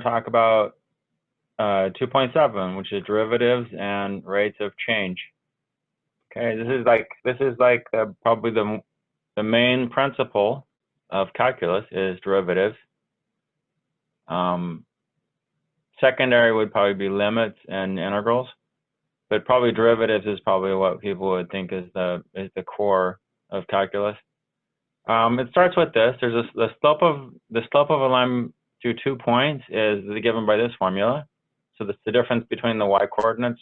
to talk about 2.7, which is derivatives and rates of change. Okay, this is like probably the main principle of calculus is derivatives. Secondary would probably be limits and integrals, but probably derivatives is probably what people would think is the core of calculus. It starts with this. There's the slope of a line through 2 points is given by this formula. So that's the difference between the y coordinates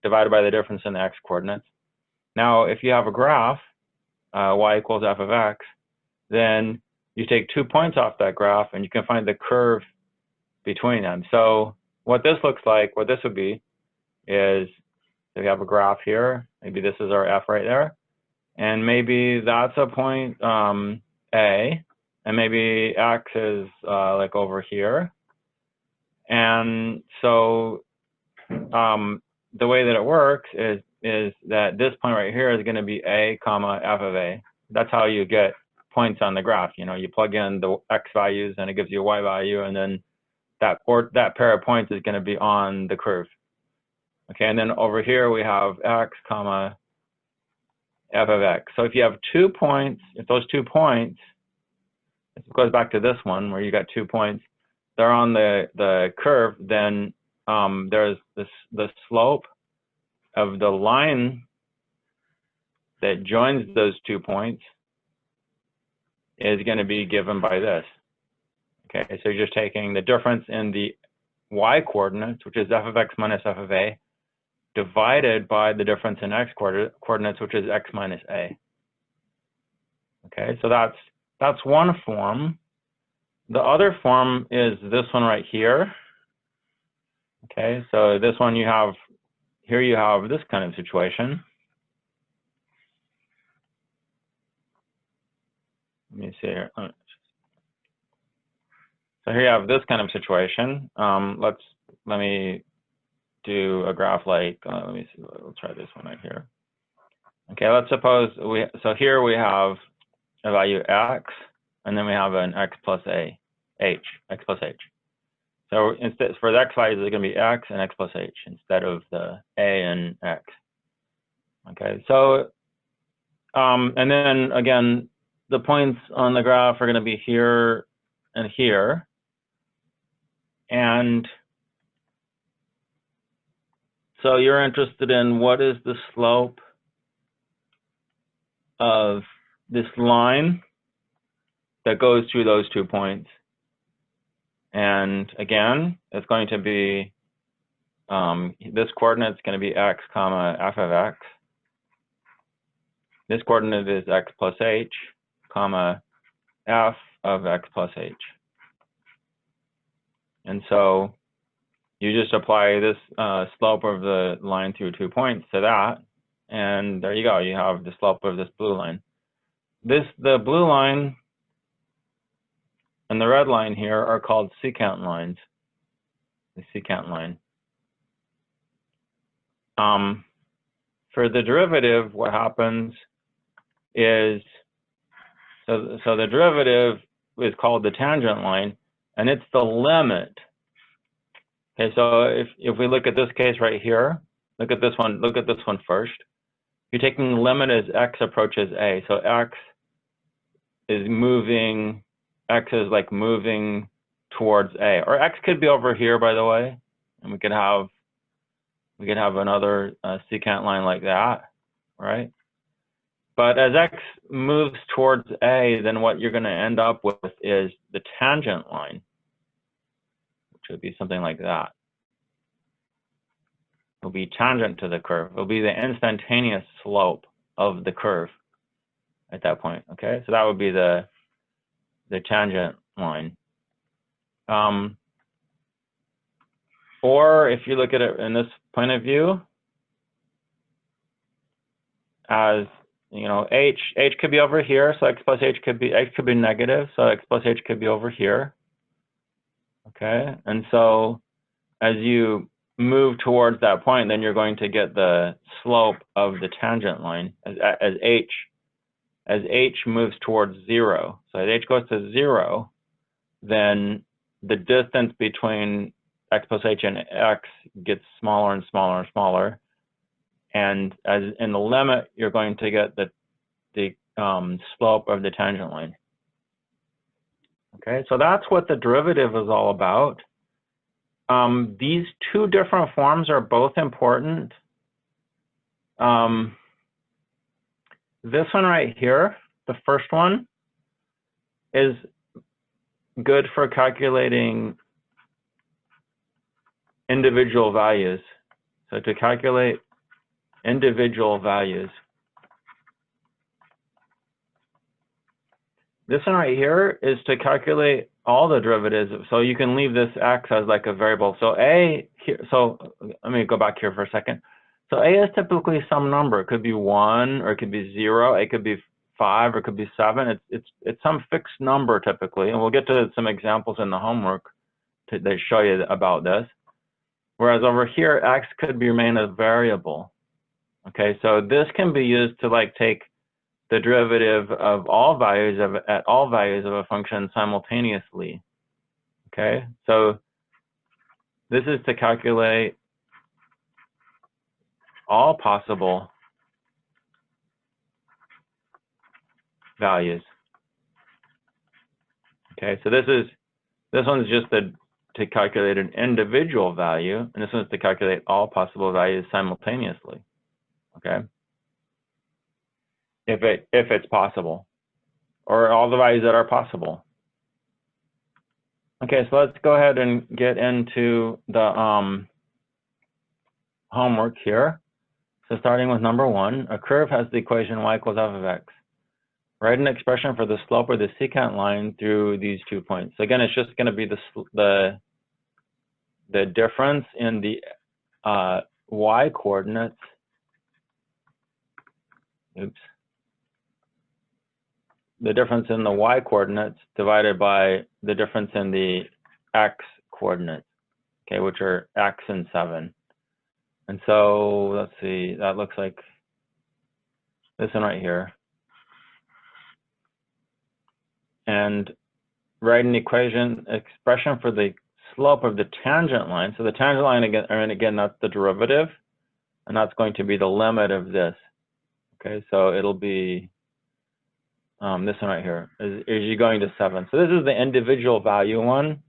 divided by the difference in the x coordinates. Now, if you have a graph, y equals f of x, then you take 2 points off that graph and you can find the curve between them. So what this looks like, what this would be, is if you have a graph here, maybe this is our f right there, and maybe that's a point A, and maybe x is like over here. And so the way that it works is that this point right here is going to be a comma f of a. That's how you get points on the graph. You know, you plug in the x values and it gives you a y value, and then that pair of points is going to be on the curve. Okay, and then over here we have x comma f of x. So if you have 2 points, if those 2 points, it goes back to this one where you got 2 points, they're on the curve, then there's the slope of the line that joins those 2 points is going to be given by this. Okay, so you're just taking the difference in the y coordinates, which is f of x minus f of a, divided by the difference in x coordinates, which is x minus a. Okay, so that's one form. The other form is this one right here. Okay, so this one you have this kind of situation. Let me see here. So here you have this kind of situation. Let me do a graph like, let me see, we'll try this one right here. Okay, let's suppose so here we have a value x, and then we have an x plus h. So instead, for the x values, it's going to be x and x plus h instead of the a and x. Okay, so, and then again, the points on the graph are going to be here and here. And so you're interested in what is the slope of this line that goes through those 2 points. And again, it's going to be, this coordinate is going to be x comma f of x. This coordinate is x plus h comma f of x plus h. And so you just apply this slope of the line through 2 points to that, and there you go. You have the slope of this blue line. The blue line and the red line here are called secant lines. The secant line. For the derivative, what happens is, so the derivative is called the tangent line, and it's the limit. Okay, so if we look at this case right here, look at this one first. You're taking the limit as x approaches a. So x is like moving towards a. Or x could be over here, by the way, and we could have another secant line like that, right? But as x moves towards a, then what you're going to end up with is the tangent line, which would be something like that. It'll be tangent to the curve. It'll be the instantaneous slope of the curve at that point. Okay, so that would be the tangent line. Or if you look at it in this point of view, as you know, h could be over here, so x plus h could be negative, so x plus h could be over here. Okay, and so as you move towards that point, then you're going to get the slope of the tangent line as h moves towards 0. So as h goes to 0, then the distance between x plus h and x gets smaller and smaller and smaller. And as in the limit, you're going to get the slope of the tangent line. Okay, so that's what the derivative is all about. These two different forms are both important. This one right here, the first one, is good for calculating individual values. So to calculate individual values. This one right here is to calculate all the derivatives. So you can leave this x as like a variable. So a here, so let me go back here for a second. So a is typically some number. It could be 1, or it could be 0. It could be 5, or it could be 7. It's some fixed number typically, and we'll get to some examples in the homework that show you about this. Whereas over here, x could remain a variable. Okay, so this can be used to like take the derivative of all values at all values of a function simultaneously. Okay, so this is to calculate all possible values. Okay, so this one's just to calculate an individual value, and this one's to calculate all possible values simultaneously. Okay, if it's possible, or all the values that are possible. Okay, so let's go ahead and get into the homework here. So starting with number 1, a curve has the equation y equals f of x. Write an expression for the slope of the secant line through these 2 points. So again, it's just going to be the difference in the y coordinates. Oops. The difference in the y coordinates divided by the difference in the x coordinates, okay, which are x and 7. And so let's see, that looks like this one right here. And write an expression for the slope of the tangent line. So the tangent line again, that's the derivative, and that's going to be the limit of this. Okay, so it'll be this one right here, is you going to 7. So this is the individual value one.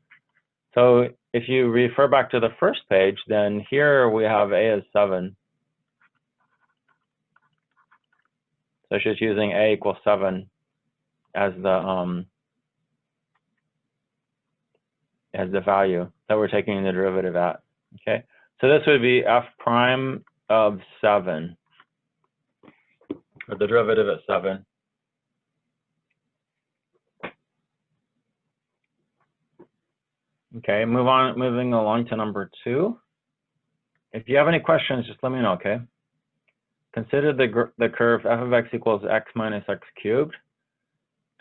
So if you refer back to the first page, then here we have a as 7. So it's just using a equals 7 as the value that we're taking the derivative at. Okay, so this would be f prime of 7, or the derivative at 7. Okay, moving along to number 2. If you have any questions, just let me know, okay? Consider the curve f of x equals x minus x cubed.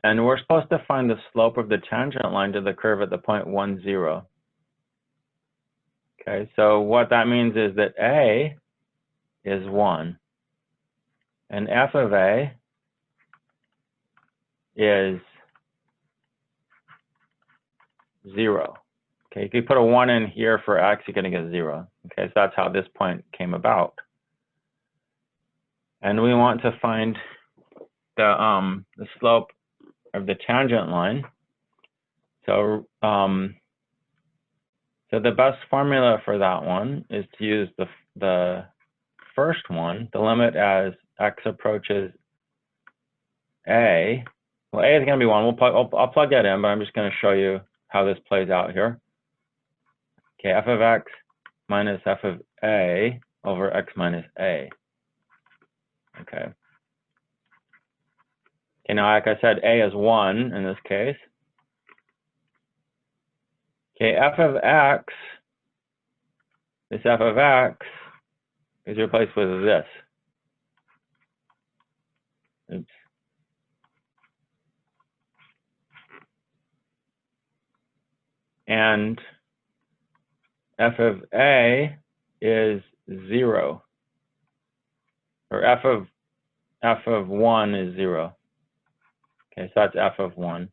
And we're supposed to find the slope of the tangent line to the curve at the point 1, 0. Okay, so what that means is that a is 1. And f of a is 0. Okay, if you put a 1 in here for x, you're going to get 0. Okay, so that's how this point came about. And we want to find the slope of the tangent line. So so the best formula for that one is to use the first one, the limit as x approaches a. Well, a is going to be 1. I'll plug that in, but I'm just going to show you how this plays out here. Okay, f of x minus f of a over x minus a. Okay. Okay, now like I said, a is 1 in this case. Okay, f of x, this f of x is replaced with this. Oops. And f of a is 0, or f of 1 is 0. Okay, so that's f of 1.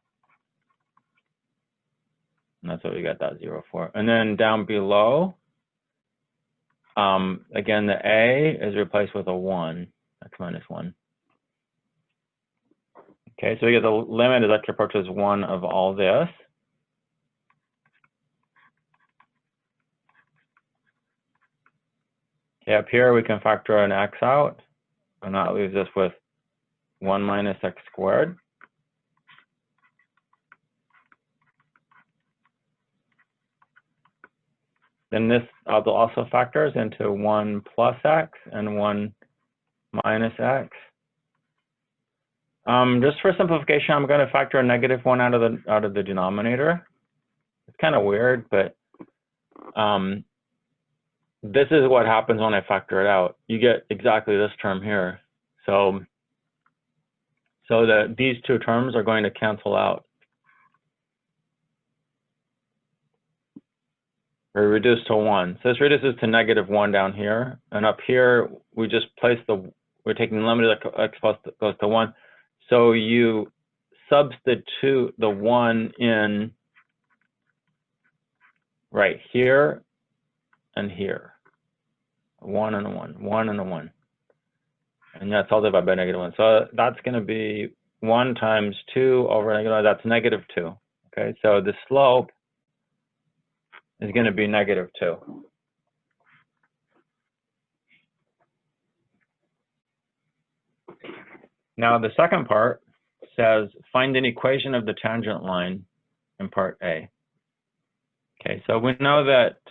And that's what we got that 0 for. And then down below, again, the a is replaced with a 1, x minus 1. Okay, so we get the limit as x approaches 1 of all this. Okay, up here we can factor an x out, and that leaves us with 1 minus x squared. Then this also factors into 1 plus x and 1 minus x. Just for simplification, I'm going to factor a -1 out of the denominator. It's kind of weird, but this is what happens when I factor it out. You get exactly this term here. So these two terms are going to cancel out. Or reduce to 1. So this reduces to -1 down here, and up here we just place we're taking the limit of x plus goes to 1. So you substitute the 1 in right here and here. 1 and a 1, 1 and a 1. And that's all divided by -1. So that's going to be 1 times 2 over -1, that's -2. Okay, so the slope is going to be -2. Now the second part says find an equation of the tangent line in part A. Okay, so we know that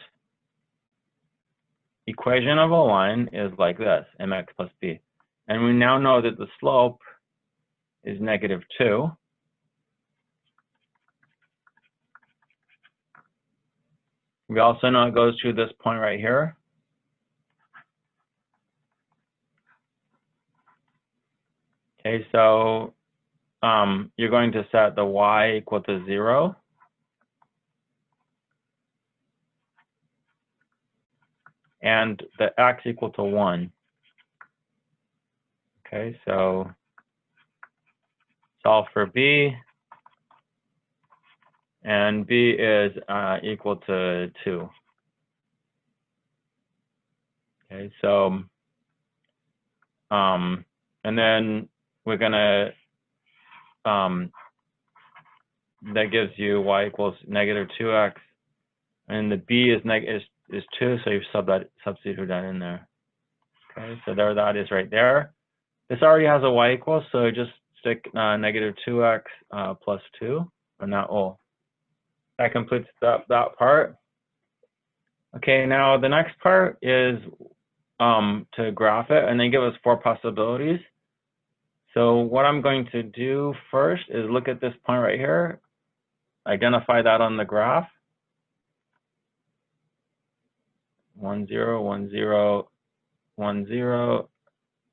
equation of a line is like this, mx plus b. And we now know that the slope is -2. We also know it goes through this point right here. Okay, so you're going to set the y equal to 0. And the x equal to 1. Okay, so solve for b. And b is equal to 2. Okay, so, and then we're gonna, that gives you y equals -2x, and the b is 2, so you substitute that in there. Okay, so there that is right there. This already has a y equals, so just stick -2x plus 2, and that completes that part. Okay, now the next part is to graph it, and they give us 4 possibilities. So what I'm going to do first is look at this point right here, identify that on the graph. 1, 0, 1, 0, 1, 0,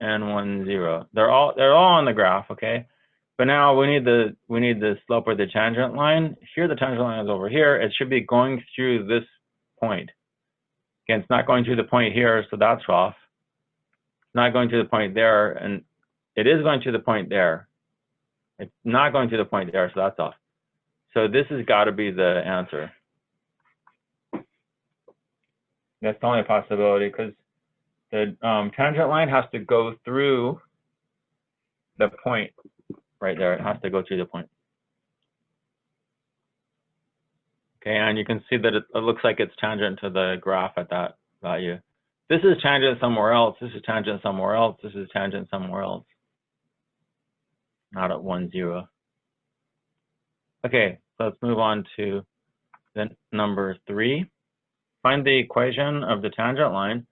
and 1, 0. They're all on the graph, okay? But now we need the slope or the tangent line. Here the tangent line is over here. It should be going through this point. Again, it's not going through the point here, so that's off. It's not going to the point there, and it is going to the point there. It's not going to the point there, so that's off. So this has got to be the answer. That's the only possibility, because the tangent line has to go through the point right there. It has to go through the point. Okay, and you can see that it looks like it's tangent to the graph at that value. This is tangent somewhere else. This is tangent somewhere else. This is tangent somewhere else. Not at 1, 0. Okay, so let's move on to the number 3. Find the equation of the tangent line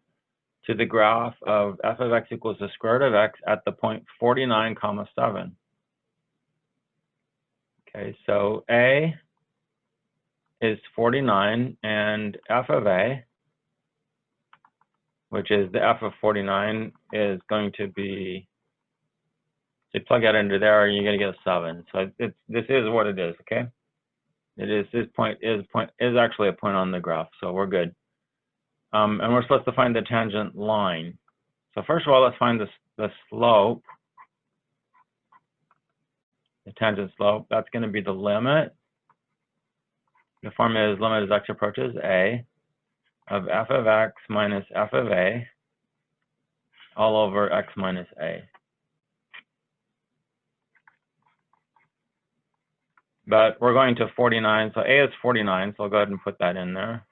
to the graph of f of x equals the square root of x at the point 49, 7. Okay, so a is 49, and f of a, which is the f of 49, is going to be, so you plug that into there, and you're going to get a 7. So this is what it is, okay? It is, this point is actually a point on the graph, so we're good. And we're supposed to find the tangent line. So first of all, let's find the slope, the tangent slope. That's going to be the limit The formula is limit as x approaches a of f of x minus f of a all over x minus a. But we're going to 49, so a is 49, so I'll go ahead and put that in there.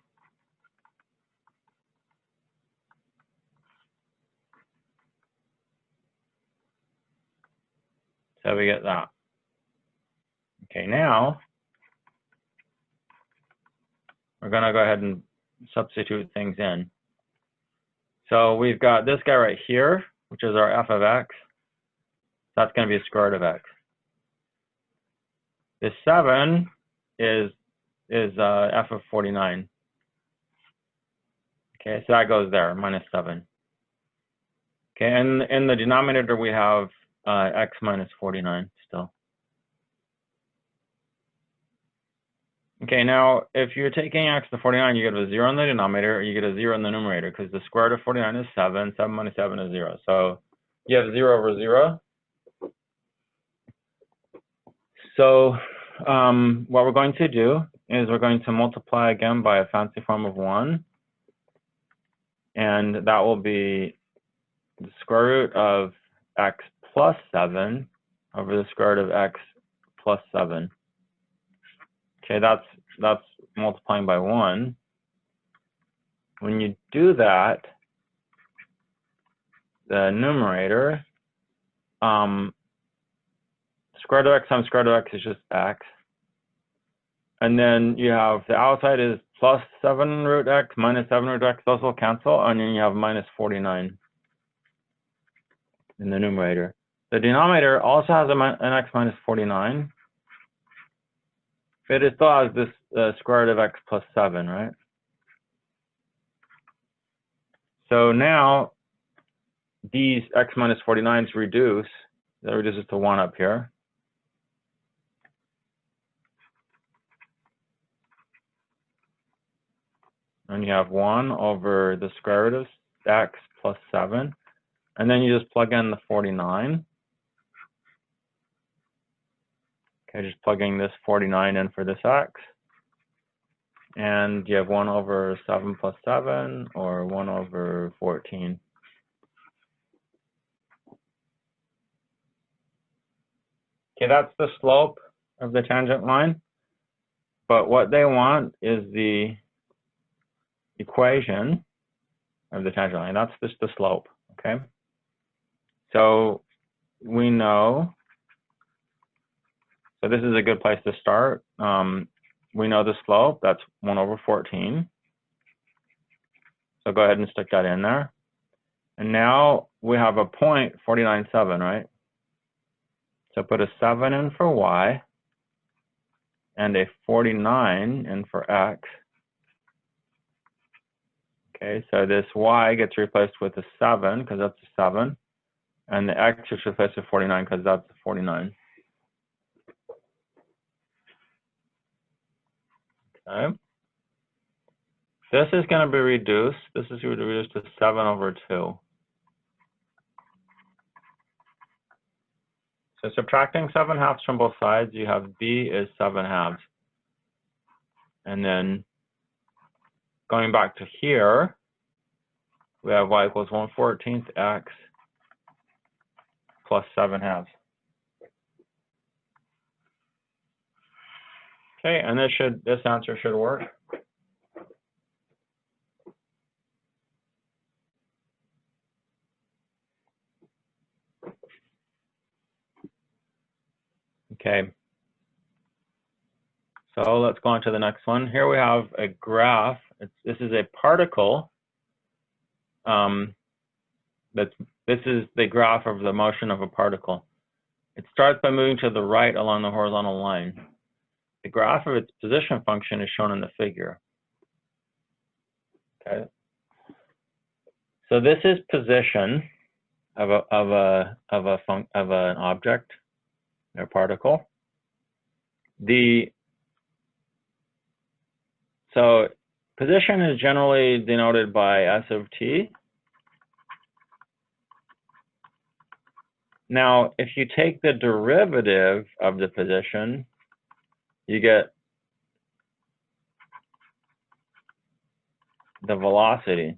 So we get that. Okay, now we're going to go ahead and substitute things in. So we've got this guy right here, which is our f of x. That's going to be the square root of x. This 7 is f of 49. Okay, so that goes there, minus 7. Okay, and in the denominator we have x minus 49 still. Okay, now if you're taking x to 49, you get a 0 in the denominator, or you get a 0 in the numerator, because the square root of 49 is 7, 7 minus 7 is 0. So you have 0 over 0. So what we're going to do is we're going to multiply again by a fancy form of 1. And that will be the square root of x plus 7 over the square root of x plus 7. Okay, that's multiplying by 1. When you do that, the numerator, square root of x times square root of x is just x. And then you have the outside is plus 7 root x minus 7 root x. Those will cancel, and then you have minus 49 in the numerator. The denominator also has an x minus 49. But it still has this square root of x plus 7, right? So now these x minus 49s reduce. That reduces to 1 up here. And you have 1 over the square root of x plus 7. And then you just plug in the 49. Okay, just plugging this 49 in for this x. And you have 1 over 7 plus 7, or 1 over 14. Okay, that's the slope of the tangent line. But what they want is the equation of the tangent line. That's just the slope, okay? So we know, so this is a good place to start. We know the slope, that's 1 over 14. So go ahead and stick that in there. And now we have a point, 49.7, right? So put a 7 in for y and a 49 in for x. Okay, so this y gets replaced with a 7 because that's a 7. And the x is replaced with 49 because that's a 49. Okay. This is going to be reduced. This is going to be reduced to 7 over 2. So subtracting 7 halves from both sides, you have b is 7 halves. And then going back to here, we have y equals 1/14 x plus 7 halves. Okay, and this answer should work. Okay. So let's go on to the next one. Here we have a graph. This is a particle. This is the graph of the motion of a particle. It starts by moving to the right along the horizontal line. The graph of its position function is shown in the figure. Okay. So this is position of an object or particle. So position is generally denoted by S of t. Now, if you take the derivative of the position, you get the velocity.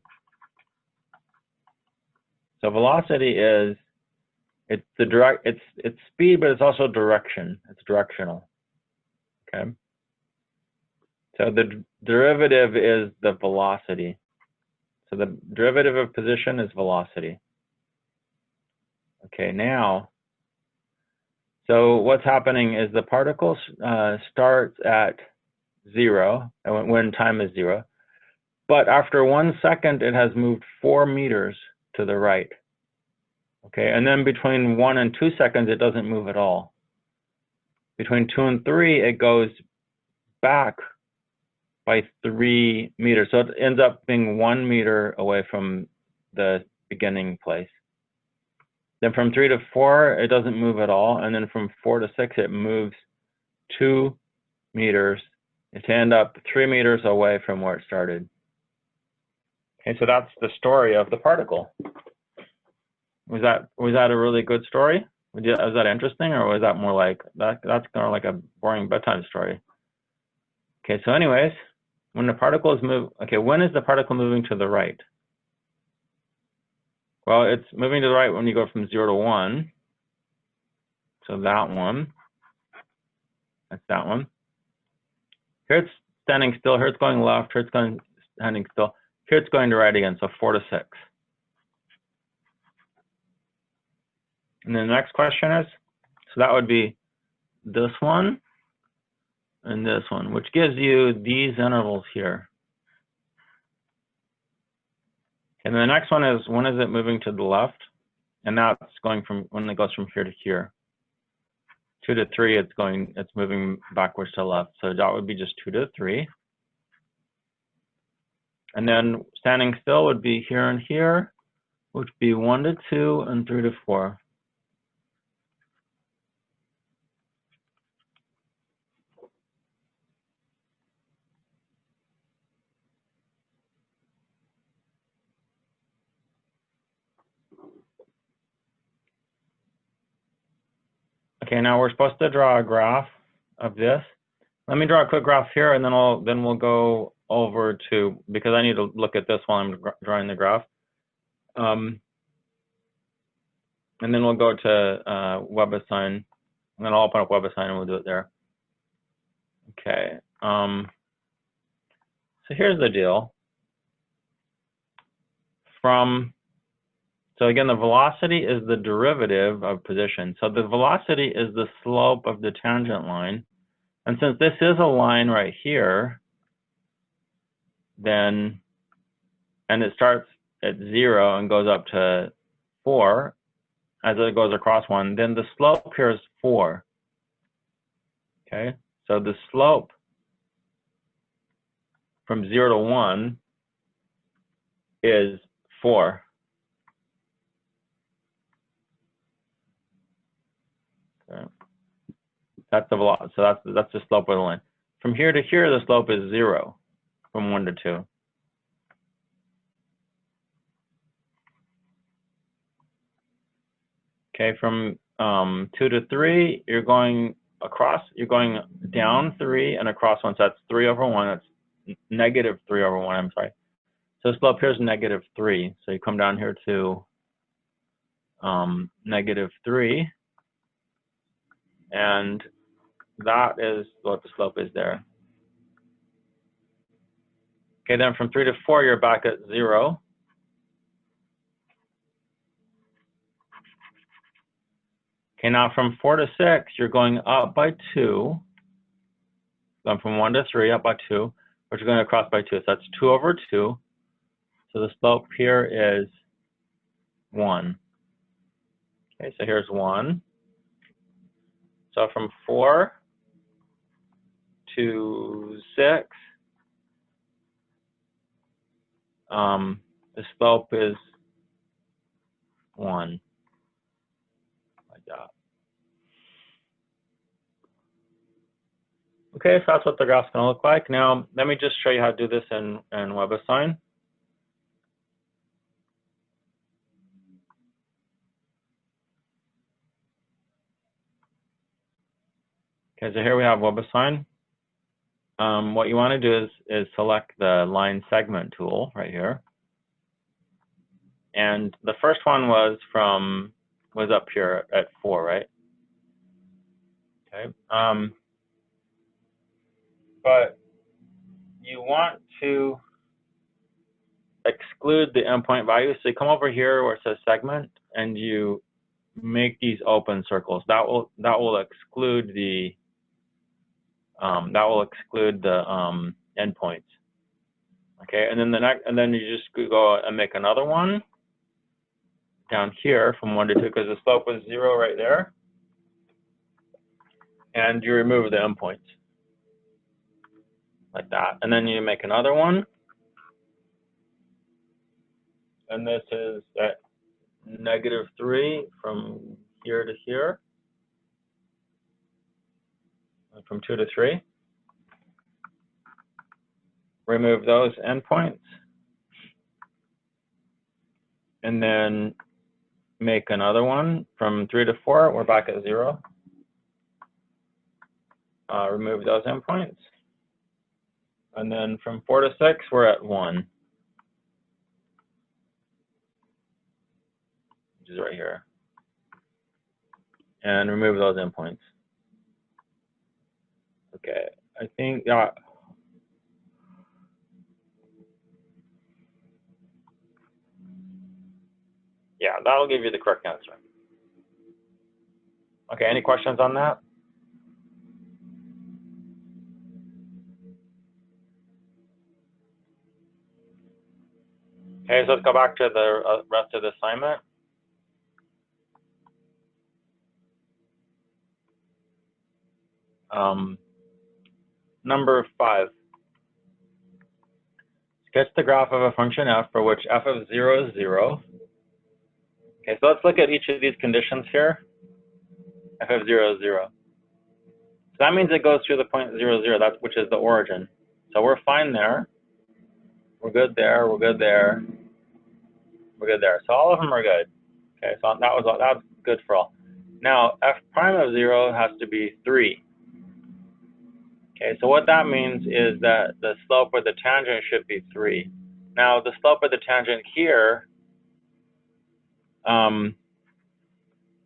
So velocity is it's speed, but it's also direction. It's directional. Okay. So the derivative is the velocity. So the derivative of position is velocity. Okay, now, so what's happening is the particle starts at 0 when time is 0, but after 1 second it has moved 4 meters to the right. Okay, and then between 1 and 2 seconds it doesn't move at all. Between 2 and 3 it goes back by 3 meters. So it ends up being 1 meter away from the beginning place. Then from 3 to 4, it doesn't move at all. And then from 4 to 6, it moves 2 meters to end up 3 meters away from where it started. Okay, so that's the story of the particle. Was that a really good story? Was that interesting, or was that more like that's kind of like a boring bedtime story? Okay, so anyways, when the particle is when is the particle moving to the right? Well, it's moving to the right when you go from 0 to 1. So that one, that's that one. Here it's standing still, here it's going left, here it's going standing still, here it's going to right again, so 4 to 6. And then the next question is, so that would be this one and this one, which gives you these intervals here. And the next one is, when is it moving to the left? And that's going from, when it goes from here to here. 2 to 3, it's moving backwards to left. So that would be just 2 to 3. And then standing still would be here and here, which would be 1 to 2 and 3 to 4. Okay, now we're supposed to draw a graph of this. Let me draw a quick graph here, and then we'll go over to, because I need to look at this while I'm drawing the graph. And then we'll go to Webassign, and then I'll open up Webassign and we'll do it there. Okay. So here's the deal. So again, the velocity is the derivative of position. So the velocity is the slope of the tangent line. And since this is a line right here, then, and it starts at 0 and goes up to 4 as it goes across 1, then the slope here is 4. Okay, so the slope from 0 to 1 is 4. Okay. That's the velocity. So that's the slope of the line. From here to here, the slope is 0 from 1 to 2. Okay, from 2 to 3, you're going down 3 and across 1. So that's 3 over 1. That's negative 3 over 1. I'm sorry. So the slope here is negative 3. So you come down here to negative 3, and that is what the slope is there. Okay, then from 3 to 4, you're back at 0. Okay, now from 4 to 6, you're going up by 2. Going from 1 to 3, up by 2, but you're going across by 2. So that's 2 over 2. So the slope here is 1. Okay, so here's 1. So from 4 to 6, the slope is 1, like that. Okay, so that's what the graph's going to look like. Now, let me just show you how to do this in Webassign. Okay, so here we have Webassign. what you want to do is select the line segment tool right here. And the first one was up here at 4, right? Okay. But you want to exclude the endpoint value. So you come over here where it says segment, and you make these open circles. That will exclude the endpoints. Okay, and then you just go and make another one down here from 1 to 2 because the slope was 0 right there, and you remove the endpoints like that, and then you make another one, and this is at -3 from here to here, from 2 to 3. Remove those endpoints, and then make another one from 3 to 4. We're back at 0. Remove those endpoints, and then from 4 to 6, we're at 1, which is right here, and remove those endpoints. Okay, I think yeah, that'll give you the correct answer. Okay, any questions on that? Okay, so let's go back to the rest of the assignment. Number 5. Sketch the graph of a function f for which f of 0 is 0. Okay, so let's look at each of these conditions here. F of 0 is 0. So that means it goes through the point 0, 0, which is the origin. So we're fine there. We're good there. We're good there. We're good there. So all of them are good. Okay, so that's good for all. Now f prime of 0 has to be 3. Okay, so what that means is that the slope of the tangent should be 3. Now the slope of the tangent here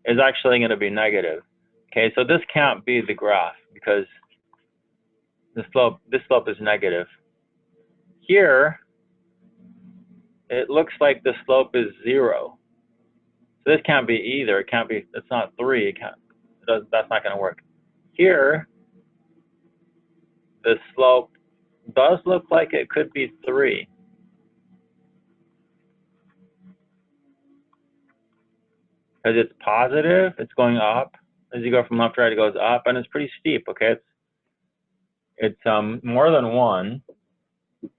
is actually going to be negative. Okay, so this can't be the graph because this slope is negative. Here, it looks like the slope is 0. So this can't be either. It can't be. It's not 3. That's not going to work. Here, the slope does look like it could be 3. Because it's positive, it's going up. As you go from left to right, it goes up, and it's pretty steep. Okay, it's more than 1.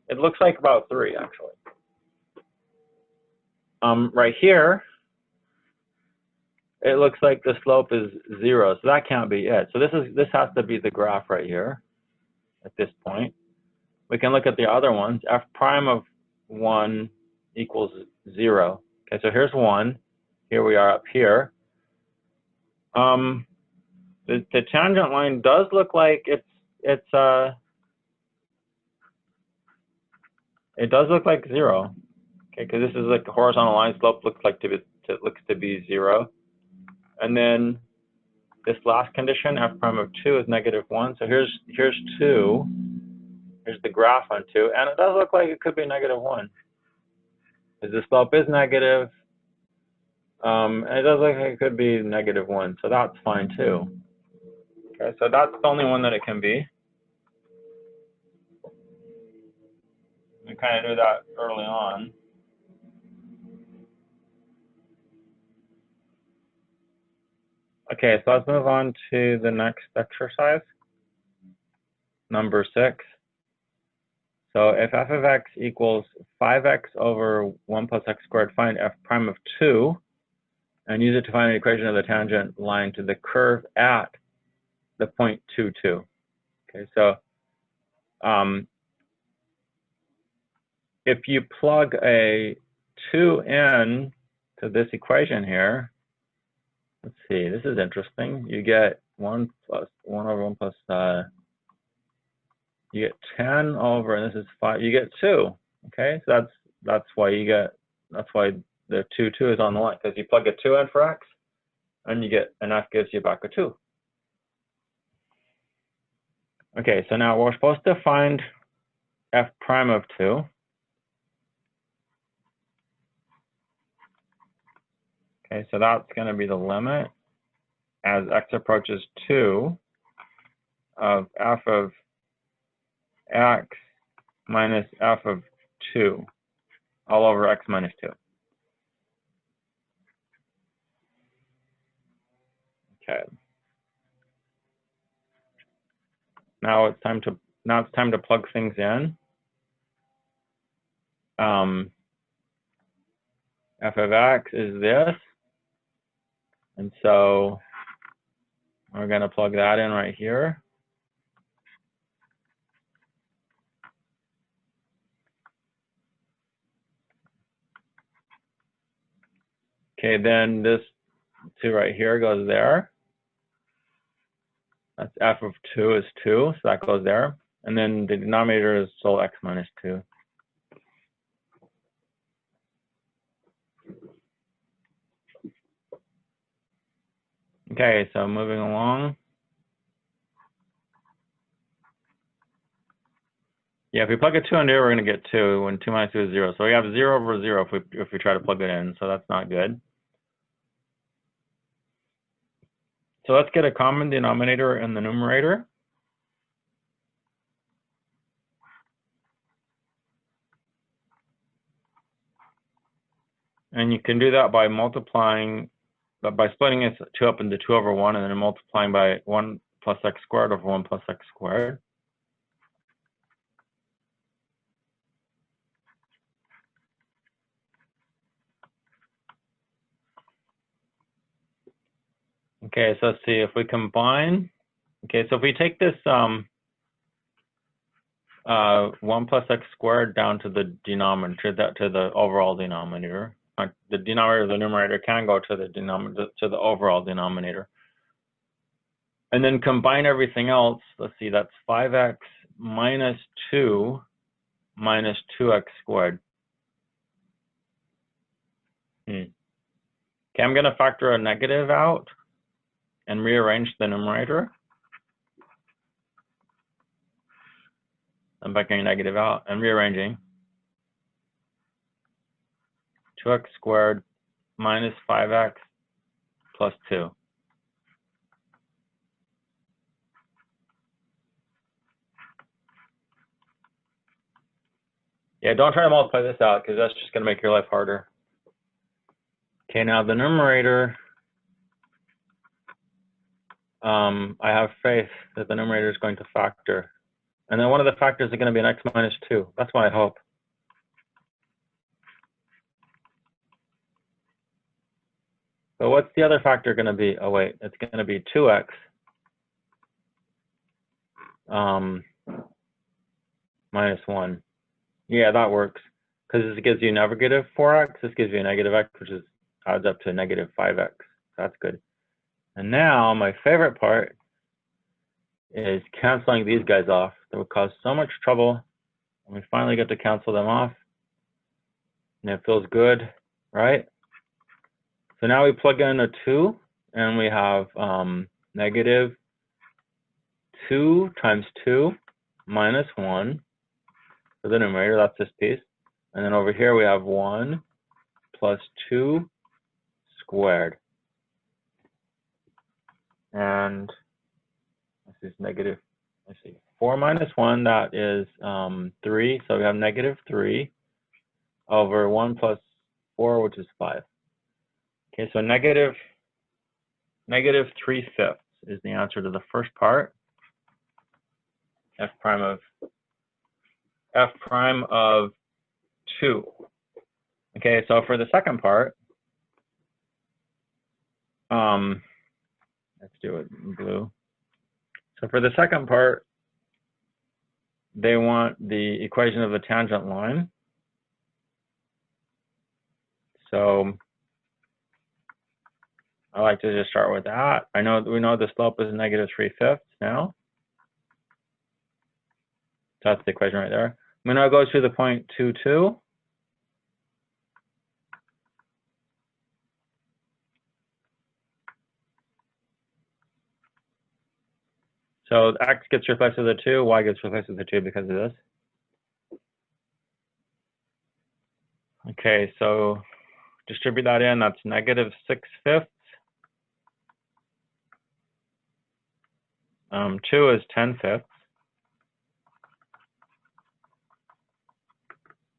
It looks like about 3 actually. Right here, it looks like the slope is 0, so that can't be it. So this has to be the graph right here. At this point, we can look at the other ones. F prime of 1 equals 0. Okay, so here's 1. Here we are up here. The tangent line does look like it does look like 0. Okay, because this is like a horizontal line. Slope looks to be 0. And then this last condition, f prime of 2 is -1. So here's 2. Here's the graph on 2, and it does look like it could be -1. Because the slope is negative, and it does look like it could be -1. So that's fine too. Okay, so that's the only one that it can be. We kind of knew that early on. Okay, so let's move on to the next exercise, number 6. So if f of x equals 5x over 1 plus x squared, find f prime of 2, and use it to find an equation of the tangent line to the curve at the point 2, 2. Okay, so if you plug a 2 in to this equation here, let's see, this is interesting. You get 1 over 1 plus you get 10 over, and this is 5, you get 2. Okay, so that's why the 2 is on the line, because you plug a 2 in for x, and f gives you back a 2. Okay, so now we're supposed to find f prime of 2. Okay, so that's going to be the limit as x approaches 2 of f of x minus f of 2 all over x minus 2. Okay. Now it's time to plug things in. F of x is this, and so we're going to plug that in right here. Okay, then this 2 right here goes there. That's f of 2 is 2, so that goes there. And then the denominator is still x minus 2. Okay, so moving along. Yeah, if we plug a 2 in here, we're going to get 2 when 2 minus 2 is 0. So we have 0 over 0 if we try to plug it in, so that's not good. So let's get a common denominator in the numerator. And you can do that by splitting it 2 up into 2 over 1 and then multiplying by 1 plus x squared over 1 plus x squared. Okay, so let's see if we combine. Okay, so if we take this 1 plus x squared down to the denominator, to the overall denominator. The denominator of the numerator can go to the denominator, to the overall denominator. And then combine everything else. Let's see, that's 5x minus 2 minus 2x squared. Okay, I'm going to factor a negative out and rearrange the numerator. I'm factoring a negative out and rearranging. 2x squared minus 5x plus 2. Yeah, don't try to multiply this out because that's just going to make your life harder. Okay, now the numerator, I have faith that the numerator is going to factor. And then one of the factors is going to be an x minus 2. That's what I hope. So what's the other factor going to be? Oh, wait, it's going to be 2x minus 1. Yeah, that works. Because this gives you negative 4x. This gives you a negative x, which adds up to negative 5x. That's good. And now my favorite part is canceling these guys off. That would cause so much trouble. And we finally get to cancel them off. And it feels good, right? So now we plug in a 2, and we have negative 2 times 2 minus 1 for the numerator. That's this piece. And then over here we have 1 plus 2 squared. And this is negative, let's see, 4 minus 1, that is 3. So we have negative 3 over 1 plus 4, which is 5. Okay, so negative 3/5 is the answer to the first part. F prime of 2. Okay, so for the second part, let's do it in blue. So for the second part, they want the equation of the tangent line. So I like to just start with that. We know the slope is negative 3/5 now. So that's the equation right there. I'm going to go to the point 2, 2. So x gets replaced with a 2, y gets replaced with a 2 because of this. Okay, so distribute that in, that's negative 6/5. 2 is 10/5.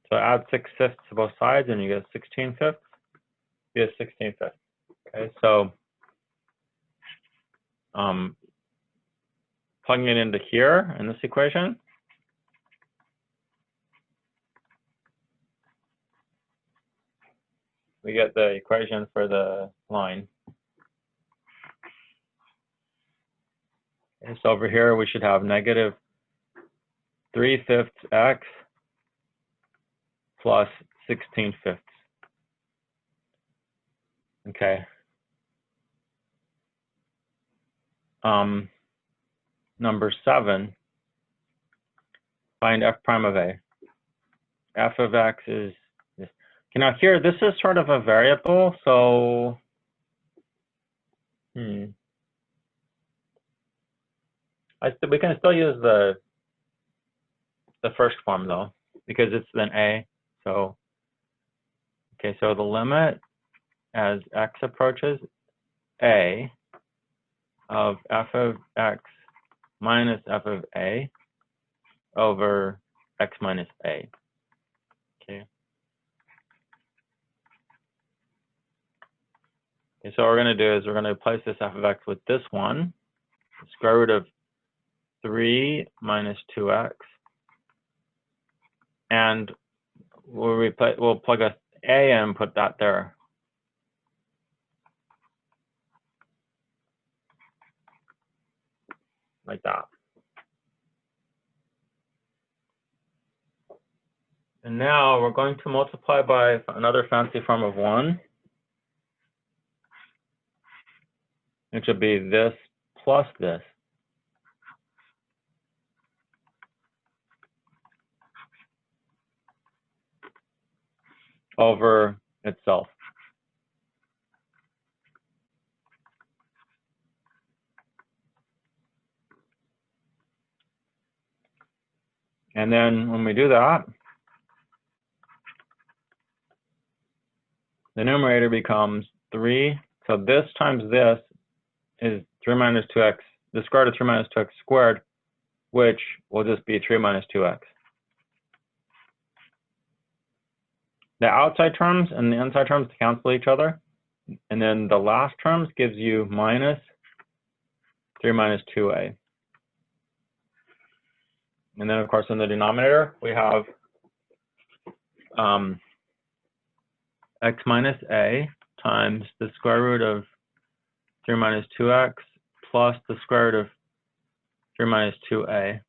So add 6/5 to both sides and you get 16/5. You get 16/5. Okay, so plugging it into here in this equation, we get the equation for the line. Okay, so over here we should have negative 3/5 x plus 16/5. Okay. Number 7, find f prime of a. F of x is this. Okay, now here, this is sort of a variable, so we can still use the first form though, because it's an a. So okay, so the limit as x approaches a of f of x minus f of a over x minus a. Okay. Okay, so what we're going to do is we're going to replace this f of x with this one, the square root of 3 minus 2x, and we'll plug a in and put that there. Like that. And now we're going to multiply by another fancy form of 1, which would be this plus this, over itself. And then when we do that, the numerator becomes 3. So this times this is 3 minus 2x, the square root of 3 minus 2x squared, which will just be 3 minus 2x. The outside terms and the inside terms cancel each other. And then the last terms gives you minus 3 minus 2a. And then, of course, in the denominator, we have x minus a times the square root of 3 minus 2x plus the square root of 3 minus 2a.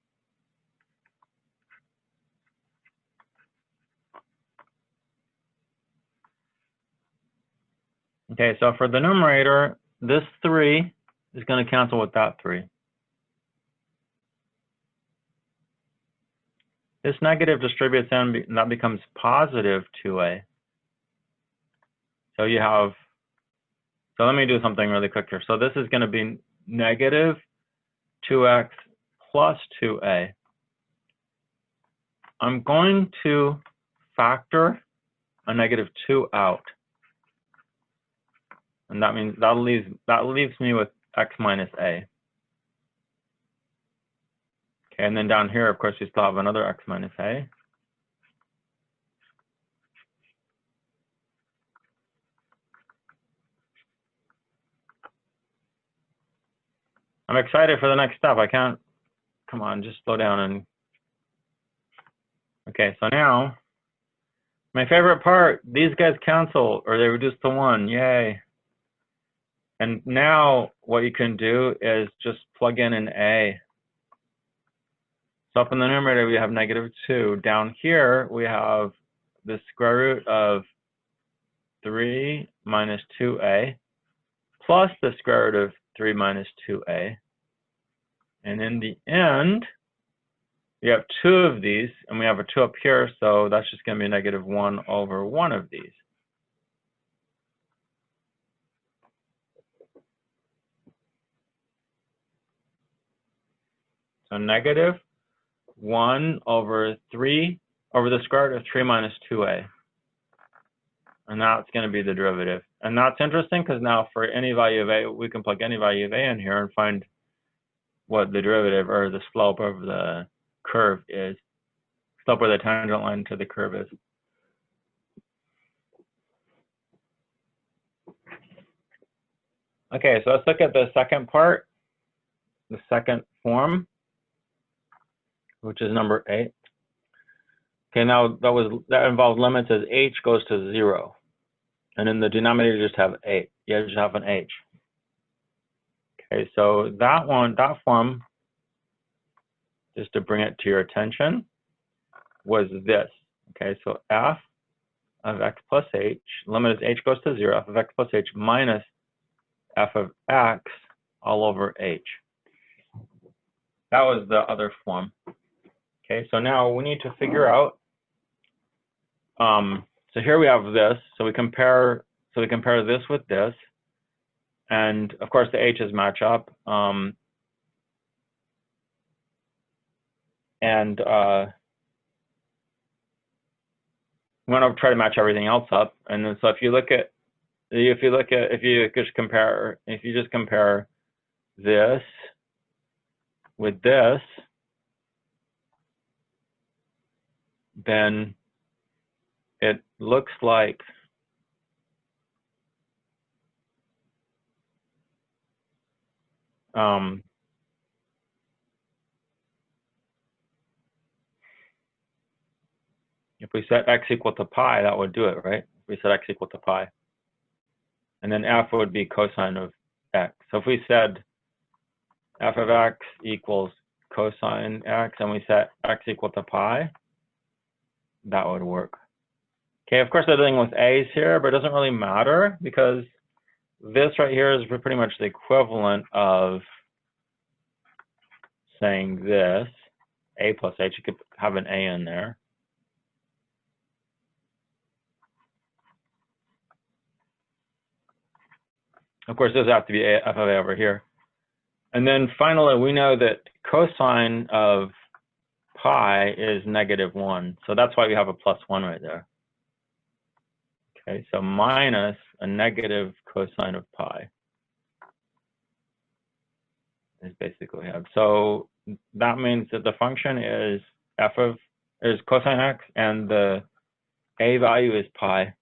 Okay, so for the numerator, this 3 is going to cancel with that 3. This negative distributes in, and that becomes positive 2a. So you have, so let me do something really quick here. So this is going to be negative 2x plus 2a. I'm going to factor a negative 2 out. And that means that leaves me with x minus a. Okay, and then down here, of course, we still have another x minus a. I'm excited for the next step. I can't, come on, just slow down and, okay, so now, my favorite part, these guys cancel, or they reduce to 1, yay. And now what you can do is just plug in an a. So up in the numerator, we have negative 2. Down here, we have the square root of 3 minus 2a plus the square root of 3 minus 2a. And in the end, we have 2 of these, and we have a 2 up here, so that's just going to be negative 1 over 1 of these. So negative 1 over 3 over the square root of 3 minus 2a. And that's going to be the derivative. And that's interesting because now for any value of a, we can plug any value of a in here and find what the derivative or the slope of the curve is. Slope of the tangent line to the curve is. Okay, so let's look at the second part, the second form, which is number 8. Okay, now that involves limits as h goes to 0. And in the denominator, you just have 8. You just have an h. Okay, so that form, just to bring it to your attention, was this. Okay, so f of x plus h, limit as h goes to 0, f of x plus h minus f of x all over h. That was the other form. Okay, so now we need to figure out, so here we have this, so we compare this with this, and of course the h's match up, and we want to try to match everything else up. And then so if you just compare this with this, then it looks like if we set x equal to pi, that would do it, right? If we set x equal to pi. And then f would be cosine of x. So if we said f of x equals cosine x and we set x equal to pi, that would work. Okay, of course, they're dealing with a's here, but it doesn't really matter because this right here is pretty much the equivalent of saying this, a plus h. You could have an a in there. Of course, this has to be f of a over here. And then finally, we know that cosine of pi is negative 1. So that's why we have a plus 1 right there. Okay, so minus a negative cosine of pi is basically what we have. So that means that the function is cosine x, and the a value is pi.